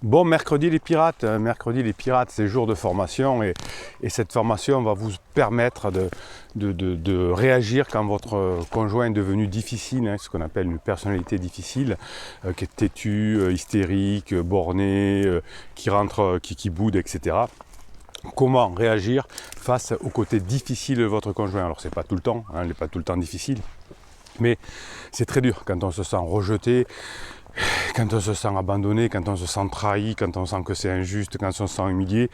Bon, mercredi les pirates, c'est jour de formation et cette formation va vous permettre de réagir quand votre conjoint est devenu difficile, hein, ce qu'on appelle une personnalité difficile, qui est têtu, hystérique, borné, qui rentre, qui boude, etc. Comment réagir face au côté difficile de votre conjoint. Alors c'est pas tout le temps, hein, il n'est pas tout le temps difficile, mais c'est très dur quand on se sent rejeté, quand on se sent abandonné, quand on se sent trahi, quand on sent que c'est injuste, quand on se sent humilié.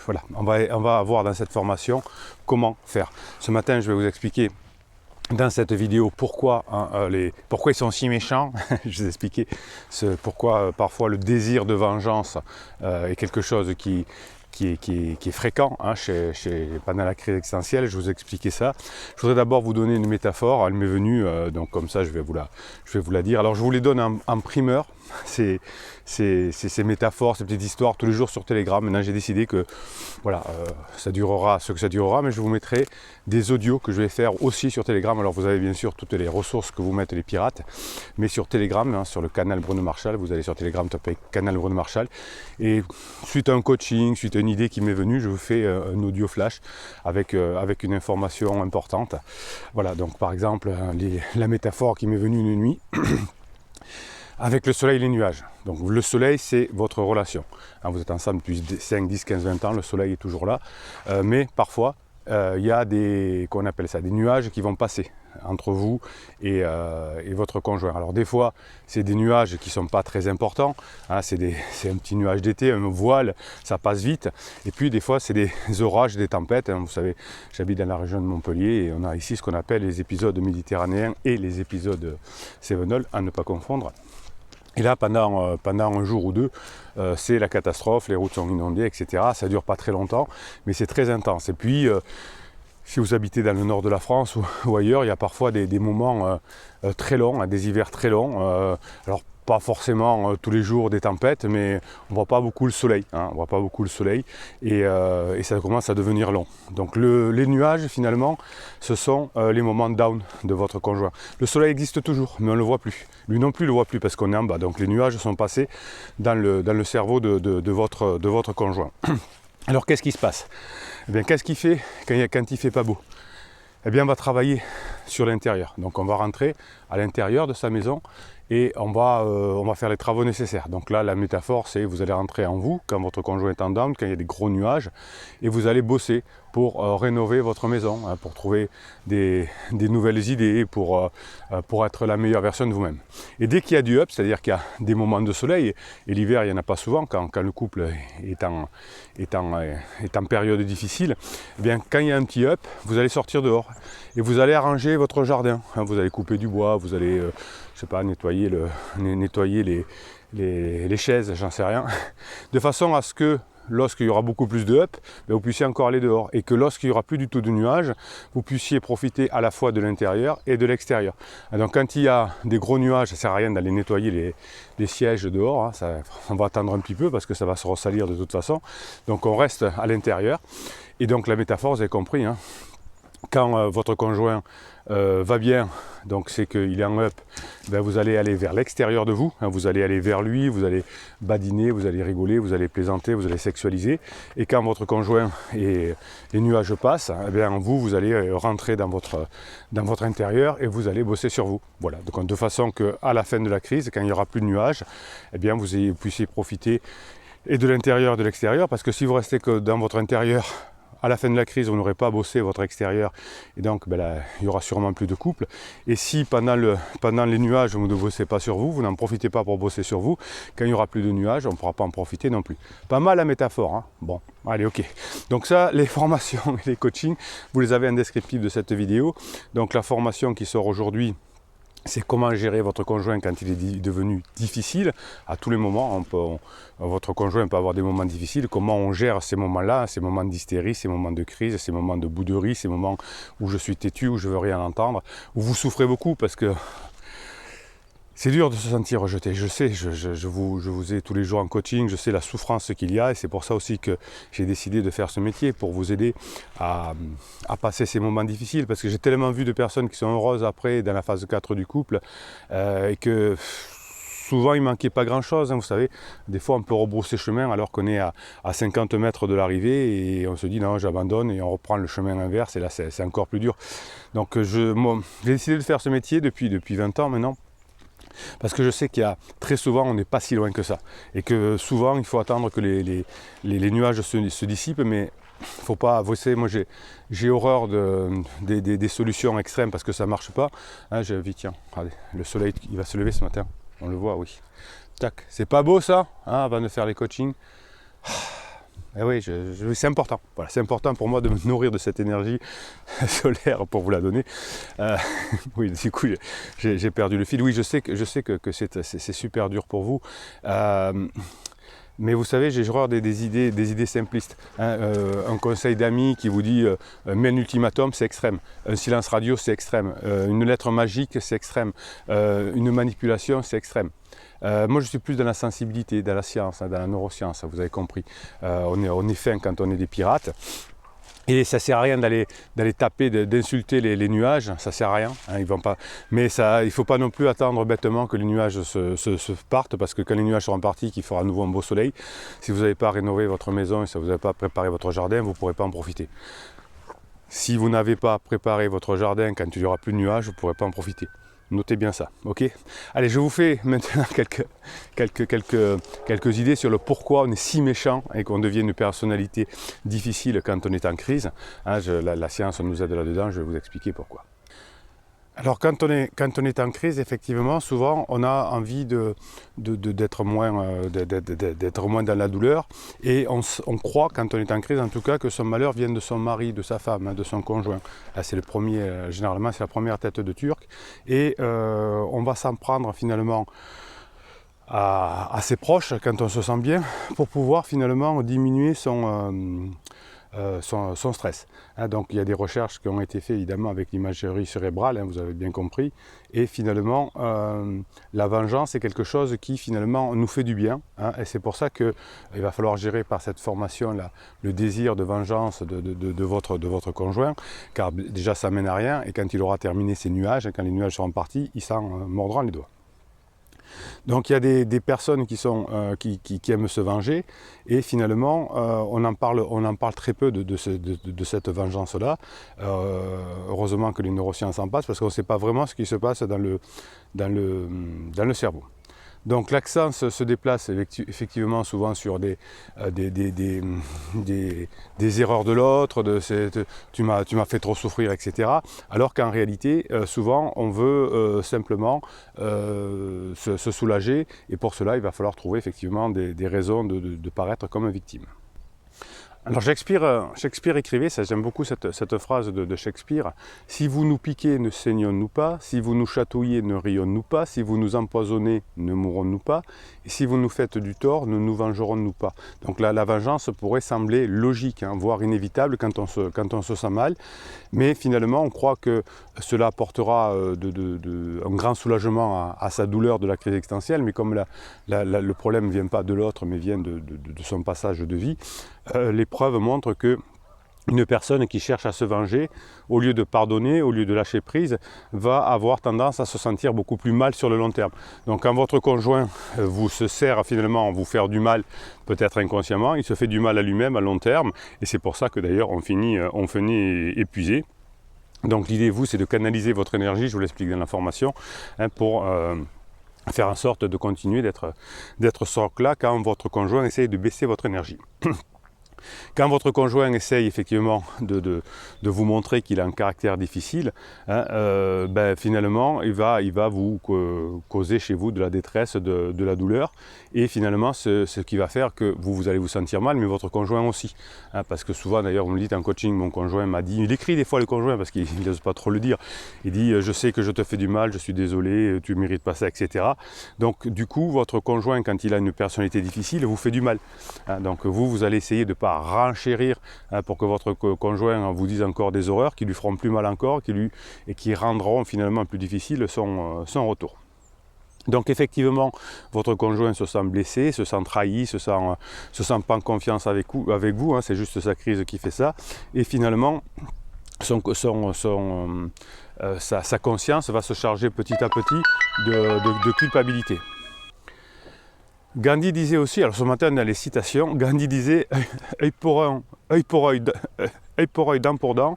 Voilà, on va voir dans cette formation comment faire. Ce matin, je vais vous expliquer dans cette vidéo pourquoi ils sont si méchants. Je vais vous expliquer pourquoi parfois le désir de vengeance est quelque chose qui est fréquent, hein, pendant la crise existentielle. Je vais vous expliquer ça. Je voudrais d'abord vous donner une métaphore. Elle m'est venue, donc comme ça je vais vous la dire. Alors je vous les donne en primeur. Ces métaphores, ces petites histoires tous les jours sur Telegram. Maintenant j'ai décidé que voilà, ça durera ce que ça durera, mais je vous mettrai des audios que je vais faire aussi sur Telegram. Alors vous avez bien sûr toutes les ressources que vous mettent les pirates, mais sur Telegram, hein, sur le canal Bruno Marchal, vous allez sur Telegram, tapez canal Bruno Marchal, et suite à un coaching, suite à une idée qui m'est venue, je vous fais un audio flash avec une information importante. Voilà, donc par exemple, la métaphore qui m'est venue une nuit, avec le soleil et les nuages. Donc le soleil, c'est votre relation. Hein, vous êtes ensemble depuis 5, 10, 15, 20 ans, le soleil est toujours là. Mais parfois, il y a des nuages qui vont passer entre vous et votre conjoint. Alors des fois, c'est des nuages qui ne sont pas très importants. Hein, c'est un petit nuage d'été, un voile, ça passe vite. Et puis des fois, c'est des orages, des tempêtes. Hein, vous savez, j'habite dans la région de Montpellier et on a ici ce qu'on appelle les épisodes méditerranéens et les épisodes cévenols, à ne pas confondre. Et là, pendant un jour ou deux, c'est la catastrophe, les routes sont inondées, etc. Ça ne dure pas très longtemps, mais c'est très intense. Et puis, si vous habitez dans le nord de la France ou ailleurs, il y a parfois des moments très longs, des hivers très longs. Alors, pas forcément tous les jours des tempêtes, mais on ne voit pas beaucoup le soleil. Hein, on voit pas beaucoup le soleil et ça commence à devenir long. Donc les nuages, finalement, ce sont les moments down de votre conjoint. Le soleil existe toujours, mais on ne le voit plus. Lui non plus ne le voit plus parce qu'on est en bas. Donc les nuages sont passés dans le cerveau de votre conjoint. Alors qu'est-ce qui se passe? Eh bien, qu'est-ce qu'il fait quand il ne fait pas beau? Eh bien, on va travailler sur l'intérieur. Donc on va rentrer à l'intérieur de sa maison et on va faire les travaux nécessaires. Donc là, la métaphore, c'est vous allez rentrer en vous quand votre conjoint est en down, quand il y a des gros nuages, et vous allez bosser pour rénover votre maison, hein, pour trouver des nouvelles idées, pour être la meilleure version de vous-même. Et dès qu'il y a du up, c'est-à-dire qu'il y a des moments de soleil, et l'hiver, il n'y en a pas souvent, quand le couple est en période difficile, eh bien, quand il y a un petit up, vous allez sortir dehors et vous allez arranger votre jardin. Hein, vous allez couper du bois, vous allez, je sais pas, nettoyer les chaises, j'en sais rien, de façon à ce que lorsqu'il y aura beaucoup plus de up, vous puissiez encore aller dehors et que lorsqu'il n'y aura plus du tout de nuages, vous puissiez profiter à la fois de l'intérieur et de l'extérieur. Donc quand il y a des gros nuages, ça ne sert à rien d'aller nettoyer les sièges dehors, hein, on va attendre un petit peu parce que ça va se ressalir de toute façon. Donc on reste à l'intérieur et donc la métaphore, vous avez compris, hein, quand votre conjoint va bien, donc c'est qu'il est en up, ben vous allez aller vers l'extérieur de vous, hein, vous allez aller vers lui, vous allez badiner, vous allez rigoler, vous allez plaisanter, vous allez sexualiser. Et quand votre conjoint et les nuages passent, eh bien vous allez rentrer dans votre intérieur et vous allez bosser sur vous. Voilà, donc de façon qu'à la fin de la crise, quand il n'y aura plus de nuages, eh bien vous puissiez profiter et de l'intérieur et de l'extérieur, parce que si vous restez que dans votre intérieur, à la fin de la crise, vous n'aurez pas bossé votre extérieur et donc là, il y aura sûrement plus de couple. Et si pendant les nuages, vous ne bossez pas sur vous, vous n'en profitez pas pour bosser sur vous, quand il n'y aura plus de nuages, on ne pourra pas en profiter non plus. Pas mal la métaphore, hein. Bon, allez, ok. Donc ça, les formations et les coachings, vous les avez en descriptif de cette vidéo. Donc la formation qui sort aujourd'hui, c'est comment gérer votre conjoint quand il est devenu difficile. À tous les moments, votre conjoint peut avoir des moments difficiles. Comment on gère ces moments-là, ces moments d'hystérie, ces moments de crise, ces moments de bouderie, ces moments où je suis têtu, où je veux rien entendre, où vous souffrez beaucoup parce que c'est dur de se sentir rejeté, je sais, je vous ai tous les jours en coaching, je sais la souffrance qu'il y a et c'est pour ça aussi que j'ai décidé de faire ce métier, pour vous aider à passer ces moments difficiles, parce que j'ai tellement vu de personnes qui sont heureuses après, dans la phase 4 du couple, et que souvent il ne manquait pas grand chose, hein, vous savez, des fois on peut rebrousser chemin alors qu'on est à 50 mètres de l'arrivée et on se dit non j'abandonne et on reprend le chemin inverse et là c'est encore plus dur. Donc j'ai décidé de faire ce métier depuis 20 ans maintenant. Parce que je sais qu'il y a très souvent, on n'est pas si loin que ça. Et que souvent, il faut attendre que les nuages se dissipent. Mais faut pas, vous savez, moi j'ai horreur des solutions extrêmes parce que ça ne marche pas. Hein, j'ai vu, tiens, regardez, le soleil il va se lever ce matin. On le voit, oui. Tac, c'est pas beau ça, hein, avant de faire les coachings. Et oui, c'est important. Voilà, c'est important pour moi de me nourrir de cette énergie solaire pour vous la donner. Oui, du coup, j'ai perdu le fil. Oui, je sais que c'est super dur pour vous. Mais vous savez, j'ai horreur des idées simplistes. Hein. Un conseil d'ami qui vous dit mets un ultimatum, c'est extrême. Un silence radio, c'est extrême. Une lettre magique, c'est extrême. Une manipulation, c'est extrême. Moi, je suis plus dans la sensibilité, dans la science, dans la neuroscience, vous avez compris. On est fin quand on est des pirates. Et ça ne sert à rien d'aller taper, d'insulter les nuages, ça ne sert à rien. Hein, ils vont pas. Mais il ne faut pas non plus attendre bêtement que les nuages se partent, parce que quand les nuages seront partis, qu'il fera à nouveau un beau soleil, si vous n'avez pas rénové votre maison et si vous n'avez pas préparé votre jardin, vous ne pourrez pas en profiter. Si vous n'avez pas préparé votre jardin quand il n'y aura plus de nuages, vous ne pourrez pas en profiter. Notez bien ça, ok? Allez, je vous fais maintenant quelques idées sur le pourquoi on est si méchant et qu'on devient une personnalité difficile quand on est en crise. Hein, la science nous aide là-dedans, je vais vous expliquer pourquoi. Alors quand on est en crise, effectivement, souvent on a envie d'être moins dans la douleur et on croit, quand on est en crise en tout cas, que son malheur vient de son mari, de sa femme, hein, de son conjoint. Là, c'est le premier, généralement c'est la première tête de Turc et on va s'en prendre finalement à ses proches quand on se sent bien pour pouvoir finalement diminuer son stress. Hein, donc il y a des recherches qui ont été faites évidemment avec l'imagerie cérébrale, hein, vous avez bien compris, et finalement la vengeance est quelque chose qui finalement nous fait du bien, hein, et c'est pour ça qu'il va falloir gérer par cette formation là le désir de vengeance de votre conjoint, car déjà ça mène à rien, et quand il aura terminé ses nuages, quand les nuages seront partis, il s'en mordra les doigts. Donc il y a des personnes qui aiment se venger et finalement on en parle très peu de cette vengeance-là. Heureusement que les neurosciences en passent parce qu'on ne sait pas vraiment ce qui se passe dans le cerveau. Donc l'accent se déplace effectivement souvent sur des erreurs de l'autre, tu m'as fait trop souffrir, etc. Alors qu'en réalité, souvent, on veut simplement se soulager et pour cela, il va falloir trouver effectivement des raisons de paraître comme victime. Alors Shakespeare écrivait, ça j'aime beaucoup cette phrase de Shakespeare, « Si vous nous piquez, ne saignons-nous pas, si vous nous chatouillez, ne rions-nous pas, si vous nous empoisonnez, ne mourrons-nous pas, et si vous nous faites du tort, ne nous vengerons-nous pas ?» Donc là, la vengeance pourrait sembler logique, hein, voire inévitable quand on se sent mal, mais finalement on croit que cela apportera un grand soulagement à sa douleur de la crise existentielle, mais comme le problème ne vient pas de l'autre, mais vient de son passage de vie, les preuves montrent que une personne qui cherche à se venger, au lieu de pardonner, au lieu de lâcher prise, va avoir tendance à se sentir beaucoup plus mal sur le long terme. Donc quand votre conjoint vous se sert finalement à vous faire du mal, peut-être inconsciemment, il se fait du mal à lui-même à long terme, et c'est pour ça que d'ailleurs on finit épuisé. Donc l'idée, c'est de canaliser votre énergie, je vous l'explique dans la formation, hein, pour faire en sorte de continuer d'être socle-là quand votre conjoint essaye de baisser votre énergie. Quand votre conjoint essaye effectivement de vous montrer qu'il a un caractère difficile, hein, finalement il va vous causer chez vous de la détresse, de la douleur, et finalement ce qui va faire que vous allez vous sentir mal, mais votre conjoint aussi. Hein, parce que souvent d'ailleurs, vous me dites en coaching, mon conjoint m'a dit, il écrit des fois le conjoint parce qu'il n'ose pas trop le dire, il dit je sais que je te fais du mal, je suis désolé, tu ne mérites pas ça, etc. Donc du coup votre conjoint, quand il a une personnalité difficile, vous fait du mal. Hein, donc vous allez essayer de ne pas renchérir, hein, pour que votre conjoint vous dise encore des horreurs qui lui feront plus mal encore et qui rendront finalement plus difficile son retour. Donc effectivement, votre conjoint se sent blessé, se sent trahi, se sent pas en confiance avec vous, hein, c'est juste sa crise qui fait ça, et finalement sa conscience va se charger petit à petit de culpabilité. Gandhi disait aussi, alors ce matin dans les citations, Gandhi disait œil pour œil pour œil, œil pour œil, dent pour dent,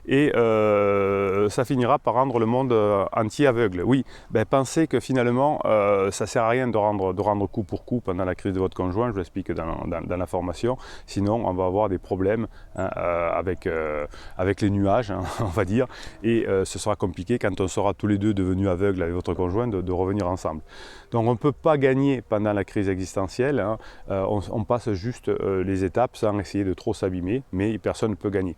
et ça finira par rendre le monde entier aveugle. Oui, ben pensez que finalement, ça ne sert à rien de rendre coup pour coup pendant la crise de votre conjoint, je vous l'explique dans la formation, sinon on va avoir des problèmes hein, avec les nuages, hein, on va dire, et ce sera compliqué quand on sera tous les deux devenus aveugles avec votre conjoint de revenir ensemble. Donc on ne peut pas gagner pendant la crise existentielle, hein, on passe juste les étapes sans essayer de trop s'abîmer, mais personne ne peut gagner.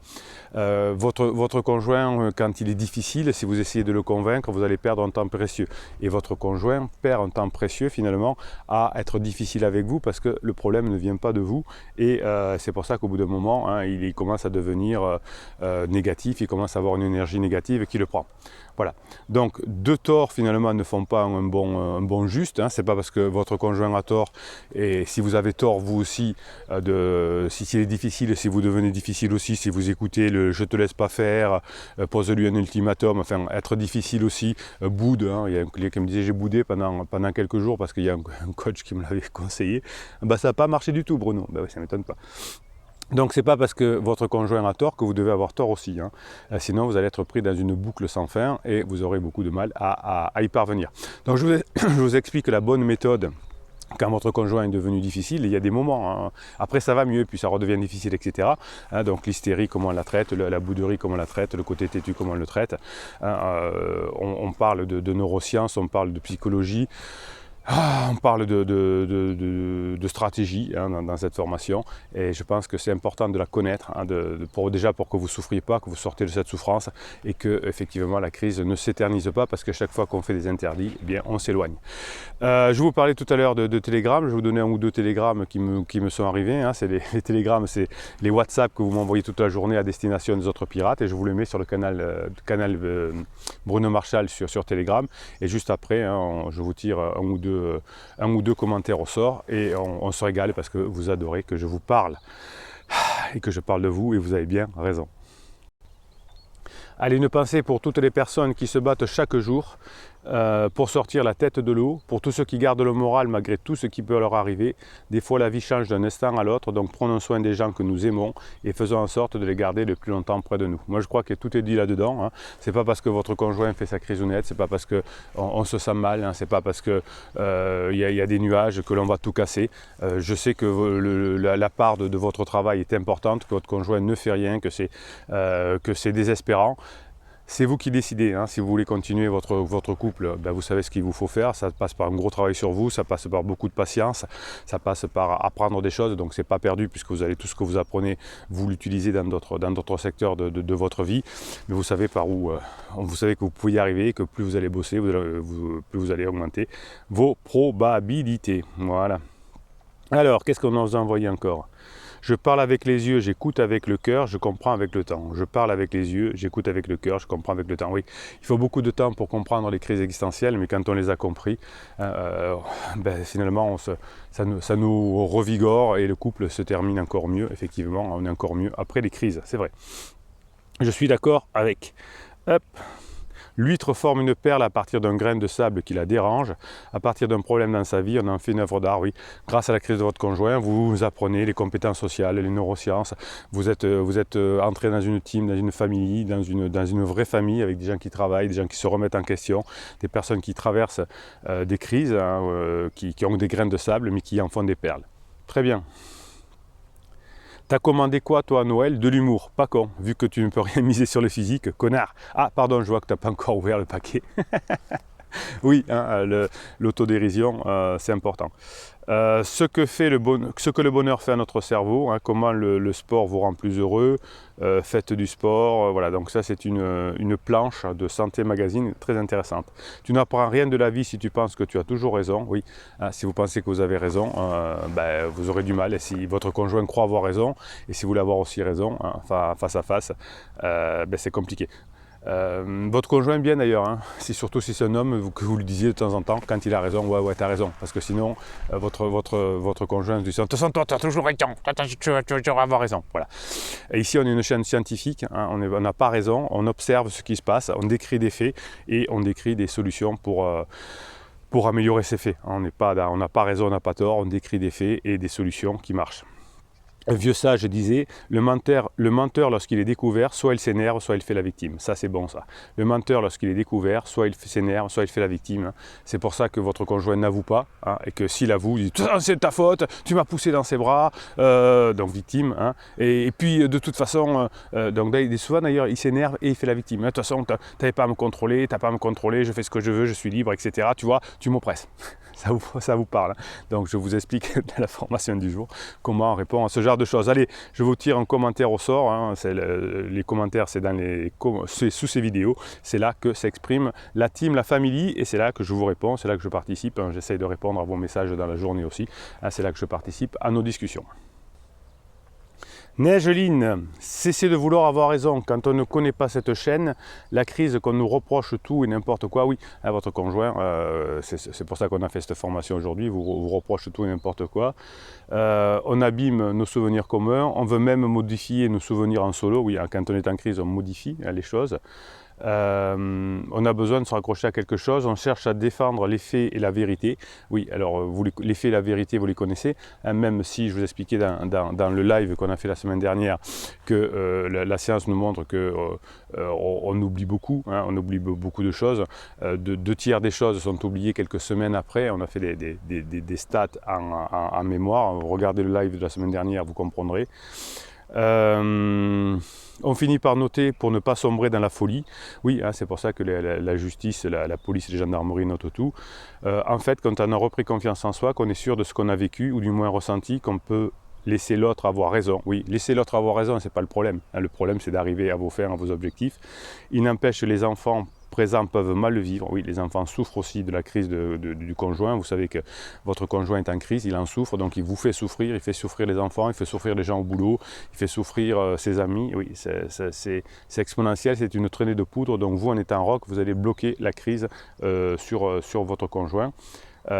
Votre conjoint, quand il est difficile, si vous essayez de le convaincre, vous allez perdre un temps précieux. Et votre conjoint perd un temps précieux finalement à être difficile avec vous parce que le problème ne vient pas de vous. Et c'est pour ça qu'au bout d'un moment, hein, il commence à devenir négatif, il commence à avoir une énergie négative qui le prend. Voilà. Donc deux torts finalement ne font pas un bon juste. Hein. C'est pas parce que votre conjoint a tort et si vous avez tort vous aussi, si il est difficile, si vous devenez difficile aussi, si vous écoutez le je te laisse pas faire, pose-lui un ultimatum, enfin être difficile aussi, boude. Hein. Il y a un client qui me disait j'ai boudé pendant quelques jours parce qu'il y a un coach qui me l'avait conseillé. Bah, ça n'a pas marché du tout Bruno. Bah, oui, ça ne m'étonne pas. Donc c'est pas parce que votre conjoint a tort que vous devez avoir tort aussi. Hein. Sinon vous allez être pris dans une boucle sans fin et vous aurez beaucoup de mal à y parvenir. Donc je vous explique la bonne méthode. Quand votre conjoint est devenu difficile, il y a des moments, hein. Après ça va mieux, puis ça redevient difficile, etc. Hein, donc l'hystérie, comment on la traite, la bouderie, comment on la traite, le côté têtu, comment on le traite. Hein, on parle de neurosciences, on parle de psychologie. On parle de stratégie hein, dans cette formation et je pense que c'est important de la connaître hein, déjà pour que vous ne souffriez pas, que vous sortez de cette souffrance et que effectivement la crise ne s'éternise pas parce que chaque fois qu'on fait des interdits, eh bien, on s'éloigne. Je vous parlais tout à l'heure de Telegram, je vais vous donner un ou deux télégrammes qui me sont arrivés. Hein. C'est les télégrammes, c'est les WhatsApp que vous m'envoyez toute la journée à destination des autres pirates et je vous les mets sur le canal Bruno Marchal sur Telegram et juste après hein, je vous tire un ou deux commentaires au sort et on se régale parce que vous adorez que je vous parle et que je parle de vous et vous avez bien raison. Allez, une pensée pour toutes les personnes qui se battent chaque jour pour sortir la tête de l'eau, pour tous ceux qui gardent le moral malgré tout ce qui peut leur arriver. Des fois la vie change d'un instant à l'autre, donc prenons soin des gens que nous aimons et faisons en sorte de les garder le plus longtemps près de nous. Moi je crois que tout est dit là-dedans, hein. C'est pas parce que votre conjoint fait sa crisounette, c'est pas parce qu'on se sent mal, hein. C'est pas parce que y a des nuages que l'on va tout casser. Je sais que la part de votre travail est importante, que votre conjoint ne fait rien, que c'est désespérant. C'est vous qui décidez, hein. Si vous voulez continuer votre couple, ben vous savez ce qu'il vous faut faire, ça passe par un gros travail sur vous, ça passe par beaucoup de patience, ça passe par apprendre des choses, donc c'est pas perdu puisque vous allez tout ce que vous apprenez, vous l'utilisez dans d'autres secteurs de votre vie, mais vous savez par où, vous savez que vous pouvez y arriver, que plus vous allez bosser, plus vous allez augmenter vos probabilités, voilà. Alors, qu'est-ce qu'on nous a envoyé encore ? Je parle avec les yeux, j'écoute avec le cœur, je comprends avec le temps. Je parle avec les yeux, j'écoute avec le cœur, je comprends avec le temps. Oui, il faut beaucoup de temps pour comprendre les crises existentielles, mais quand on les a compris, finalement, ça nous revigore et le couple se termine encore mieux. Effectivement, on est encore mieux après les crises, c'est vrai. Je suis d'accord avec. Hop. L'huître forme une perle à partir d'un grain de sable qui la dérange. À partir d'un problème dans sa vie, on en fait une œuvre d'art, oui. Grâce à la crise de votre conjoint, vous apprenez les compétences sociales, les neurosciences. Vous êtes entré dans une team, dans une famille, dans une vraie famille avec des gens qui travaillent, des gens qui se remettent en question, des personnes qui traversent des crises, hein, qui ont des grains de sable, mais qui en font des perles. Très bien. T'as commandé quoi toi à Noël? De l'humour, pas con, vu que tu ne peux rien miser sur le physique, connard. Ah pardon, je vois que t'as pas encore ouvert le paquet. Oui, hein, l'autodérision, c'est important. Ce que le bonheur fait à notre cerveau, hein, comment le sport vous rend plus heureux, faites du sport, voilà, donc ça c'est une planche de Santé Magazine très intéressante. Tu n'apprends rien de la vie si tu penses que tu as toujours raison, oui, hein, si vous pensez que vous avez raison, vous aurez du mal, et si votre conjoint croit avoir raison, et si vous voulez avoir aussi raison, hein, face à face, c'est compliqué. Votre conjoint bien d'ailleurs, hein. Surtout si c'est un homme, que vous lui disiez de temps en temps, quand il a raison, ouais t'as raison, parce que sinon votre conjoint se dit, de toute façon toi t'as toujours raison, tu vas avoir raison, voilà. Et ici on est une chaîne scientifique, hein, on n'a pas raison, on observe ce qui se passe, on décrit des faits et on décrit des solutions pour pour améliorer ses faits. On n'a pas raison, on n'a pas tort, on décrit des faits et des solutions qui marchent. Un vieux sage disait, le menteur lorsqu'il est découvert, soit il s'énerve, soit il fait la victime. Ça c'est bon ça. Le menteur lorsqu'il est découvert, soit il s'énerve, soit il fait la victime. C'est pour ça que votre conjoint n'avoue pas, hein, et que s'il avoue, il dit c'est ta faute, tu m'as poussé dans ses bras, donc victime. Hein. Et puis de toute façon, donc souvent d'ailleurs il s'énerve et il fait la victime. De toute façon, tu n'avais pas à me contrôler, tu n'as pas à me contrôler, je fais ce que je veux, je suis libre, etc. Tu vois, tu m'oppresses. Ça vous parle. Donc je vous explique dans la formation du jour comment on répond à ce genre de choses. Allez, je vous tire un commentaire au sort. Hein. Les commentaires, c'est sous ces vidéos. C'est là que s'exprime la team, la famille, et c'est là que je vous réponds, c'est là que je participe. Hein. J'essaye de répondre à vos messages dans la journée aussi. Hein, c'est là que je participe à nos discussions. Neigeline, cessez de vouloir avoir raison. Quand on ne connaît pas cette chaîne, la crise qu'on nous reproche tout et n'importe quoi, oui, à votre conjoint, c'est pour ça qu'on a fait cette formation aujourd'hui, vous reproche tout et n'importe quoi. On abîme nos souvenirs communs, on veut même modifier nos souvenirs en solo, oui, quand on est en crise, on modifie les choses. On a besoin de se raccrocher à quelque chose, on cherche à défendre les faits et la vérité. Oui, alors les faits et la vérité, vous les connaissez, hein, même si je vous expliquais dans le live qu'on a fait la semaine dernière que la science nous montre qu'on oublie beaucoup, hein, on oublie beaucoup de choses. 2/3 des choses sont oubliées quelques semaines après. On a fait des stats en mémoire. Regardez le live de la semaine dernière, vous comprendrez. On finit par noter pour ne pas sombrer dans la folie. Oui, hein, c'est pour ça que la justice, la police et les gendarmeries notent tout. En fait, quand on a repris confiance en soi, qu'on est sûr de ce qu'on a vécu, ou du moins ressenti, qu'on peut laisser l'autre avoir raison. Oui, laisser l'autre avoir raison, c'est pas le problème. Hein, le problème, c'est d'arriver à vos fins, à vos objectifs. Il n'empêche que les enfants présents peuvent mal le vivre. Oui, les enfants souffrent aussi de la crise du conjoint. Vous savez que votre conjoint est en crise, il en souffre, donc il vous fait souffrir, il fait souffrir les enfants, il fait souffrir les gens au boulot, il fait souffrir ses amis. Oui, c'est exponentiel, c'est une traînée de poudre. Donc vous, en étant rock, vous allez bloquer la crise sur votre conjoint.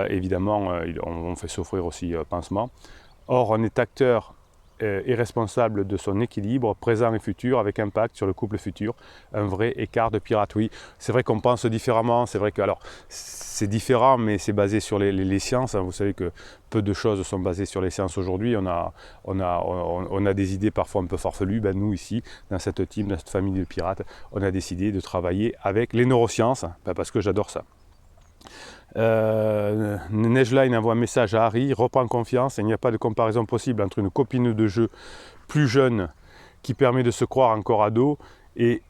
Évidemment, on fait souffrir aussi pansement. Or, on est acteur et responsable de son équilibre présent et futur avec impact sur le couple futur, un vrai écart de pirate. Oui, c'est vrai qu'on pense différemment, c'est vrai que alors c'est différent, mais c'est basé sur les sciences. Hein. Vous savez que peu de choses sont basées sur les sciences aujourd'hui. On a des idées parfois un peu farfelues. Ben, nous ici, dans cette team, dans cette famille de pirates, on a décidé de travailler avec les neurosciences, parce que j'adore ça. Neigeline envoie un message à Harry, reprends confiance, il n'y a pas de comparaison possible entre une copine de jeu plus jeune qui permet de se croire encore ado et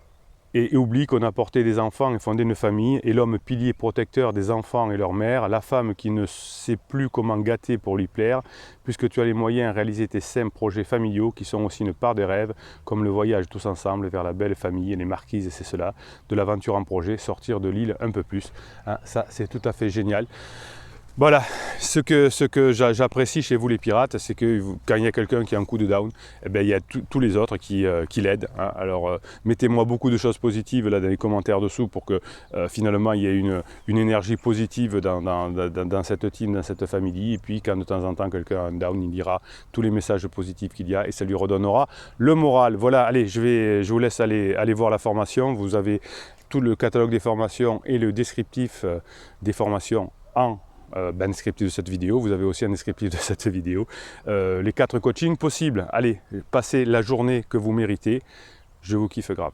oublie qu'on a porté des enfants et fondé une famille, et l'homme pilier protecteur des enfants et leur mère, la femme qui ne sait plus comment gâter pour lui plaire, puisque tu as les moyens de réaliser tes sains projets familiaux qui sont aussi une part des rêves, comme le voyage tous ensemble vers la belle famille et les marquises, c'est cela, de l'aventure en projet, sortir de l'île un peu plus. Hein, ça, c'est tout à fait génial. Voilà, ce que j'apprécie chez vous les pirates, c'est que quand il y a quelqu'un qui a un coup de down, eh bien, il y a tous les autres qui l'aident. Hein. Alors mettez-moi beaucoup de choses positives là dans les commentaires dessous pour que finalement il y ait une énergie positive dans cette team, dans cette famille. Et puis quand de temps en temps quelqu'un a un down, il lira tous les messages positifs qu'il y a et ça lui redonnera le moral. Voilà, allez, je vous laisse aller voir la formation. Vous avez tout le catalogue des formations et le descriptif des formations en descriptif de cette vidéo. Vous avez aussi un descriptif de cette vidéo. Les 4 coachings possibles. Allez, passez la journée que vous méritez. Je vous kiffe grave.